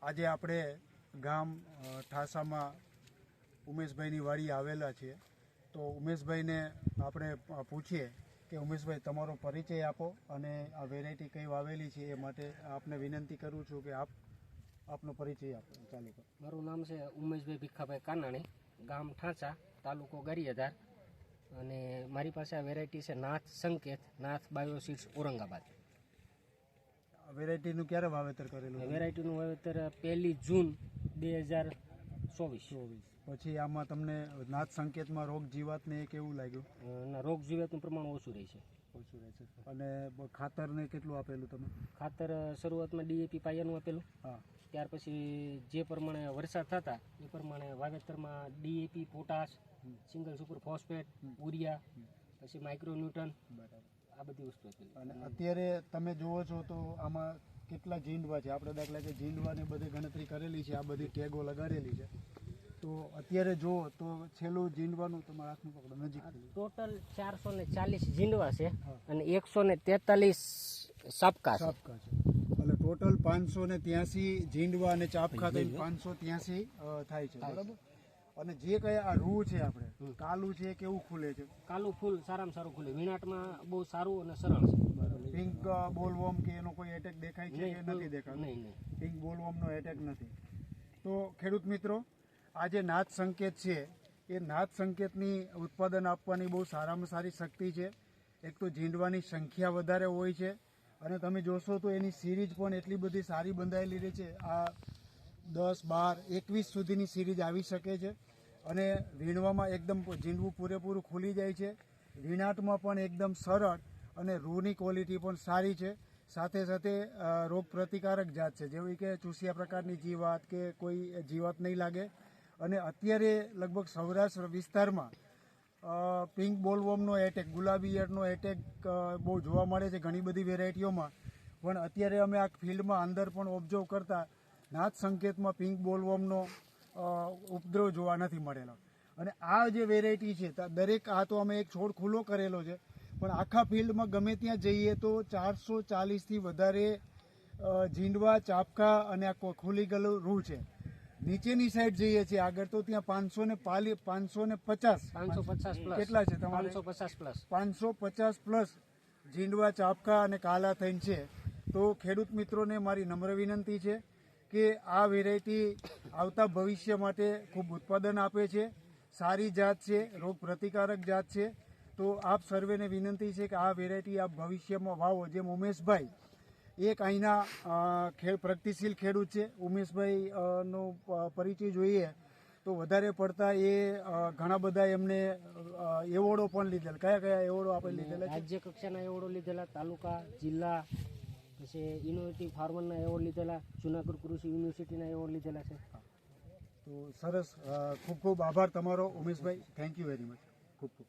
આજે આપણે ગામ ઠાસામાં ઉમેશભાઈની વાડી આવેલા છીએ. તો ઉમેશભાઈને આપણે પૂછીએ કે ઉમેશભાઈ, તમારો પરિચય આપો અને આ વેરાયટી કઈ વાવેલી છે એ માટે આપને વિનંતી કરું છું કે આપનો પરિચય આપો. ચાલુ કરો. મારું નામ છે ઉમેશભાઈ ભીખાભાઈ કાનાણી, ગામ ઠાંચા, તાલુકો ગારિયાધાર, અને મારી પાસે આ વેરાયટી છે નાથ સંકેત, નાથ બાયોસીડ્સ, ઔરંગાબાદ. વેરાયટીનું ક્યારે વાવેતર કરેલું? વેરાયટીનું વાવેતર 1 જૂન 2024. પછી આમાં તમને નાથ સંકેતમાં રોગ જીવાતને એ કેવું લાગ્યું? રોગ જીવાતનું પ્રમાણ ઓછું રહે છે. અને ખાતરને કેટલું આપેલું તમે? ખાતર શરૂઆતમાં ડીએપી પાયાનું આપેલું. હા. ત્યાર પછી જે પ્રમાણે વરસાદ થતા એ પ્રમાણે વાવેતરમાં DAP, potash, single super phosphate, urea, પછી માઇક્રોન્યુટન, આ બધી વસ્તુ આપેલી. અને અત્યારે તમે જુઓ છો તો આમાં કેટલા ઝીંડવા છે? આપણે દાખલા કે ઝીંડવાને બધી ગણતરી કરેલી છે, આ બધી ટેગો લગાડેલી છે. તો અત્યારે જુઓ તો છેલ્લું ઝીંડવાનું તમારા હાથમાં પકડો, નજીક. ટોટલ 440 ઝીંડવા છે અને 143 સાપકા છે. એટલે ટોટલ 583 ઝીંડવા અને ચાપખા થઈને 583 થાય છે, બરાબર? અને જે કયા આ રૂ છે, આપણે કાલું છે, કેવું ખુલે છે? કાલું ફૂલ સારામાં સારું ખુલે, વીણાટમાં બહુ સારું અને સરળ છે. પિંક બોલવોર્મ કે એનો કોઈ એટેક દેખાય છે કે નથી દેખાતો? નહીં. પિંક બોલવોર્મનો એટેક નથી. તો ખેડૂત મિત્રો, આ જે નાથ સંકેત છે એ નાથ સંકેતની ઉત્પાદન આપવાની બહુ સારામાં સારી શક્તિ છે. એક તો ઝીંડવાની સંખ્યા વધારે હોય છે અને તમે જોશો તો એની સિરીઝ પણ એટલી બધી સારી બંધાયેલી રહે છે. આ 10, 12, 21 સુધીની સિરીઝ આવી શકે છે અને વીણવામાં એકદમ ઝીંડવું પૂરેપૂરું ખુલી જાય છે. વીણાટમાં પણ એકદમ સરળ અને રૂની ક્વોલિટી પણ સારી છે. સાથે સાથે રોગ પ્રતિકારક જાત છે, જેવી કે ચૂસિયા પ્રકારની જીવાત કે કોઈ જીવાત નહીં લાગે. અને અત્યારે લગભગ સૌરાષ્ટ્ર વિસ્તારમાં પિંક બોલવોર્મનો એટેક, ગુલાબી ઈયળનો એટેક બહુ જોવા મળે છે ઘણી બધી વેરાયટીઓમાં. પણ અત્યારે અમે આ ફિલ્ડમાં અંદર પણ ઓબ્ઝર્વ કરતા નાથ સંકેતમાં પિંક બોલવોર્મનો ઉપદ્રવ જોવા નથી મળેલો. અને આ જે વેરાયટી છે દરેક, આ તો અમે એક છોડ ખુલ્લો કરેલો છે, પણ આખા ફિલ્ડમાં ગમે ત્યાં જઈએ તો 440થી વધારે ઝીંડવા, ચાપકા અને આ ખુલી ગયેલું રૂ છે. નીચેની સાઈડ જઈએ છીએ આગળ તો ત્યાં 550 કેટલા છે તમારે? 550 પ્લસ ઝીંડવા, ચાપકા અને કાલા થઈને છે. તો ખેડૂત મિત્રોને મારી નમ્ર વિનંતી છે કે આ વેરાયટી આવતા ભવિષ્ય માટે ખૂબ ઉત્પાદન આપે છે, સારી જાત છે, રોગ પ્રતિકારક જાત છે. તો આપ સર્વેને વિનંતી છે કે આ વેરાયટી આપ ભવિષ્યમાં વાવો. જેમ ઉમેશભાઈ એક અહીંના પ્રગતિશીલ ખેડૂત છે. ઉમેશભાઈ નો પરિચય જોઈએ તો વધારે પડતા એ ઘણા બધા એમને એવોર્ડો પણ લીધેલા. કયા કયા એવોર્ડો આપણે લીધેલા? રાજ્ય કક્ષાના એવોર્ડો લીધેલા, તાલુકા, જિલ્લા, પછી ઇનોવેટિવ ફાર્મરના એવોર્ડ લીધેલા, જુનાગઢ કૃષિ યુનિવર્સિટીના એવોર્ડ લીધેલા છે. તો સરસ. ખૂબ ખૂબ આભાર તમારો Umeshbhai. Thank you very much. ખૂબ ખૂબ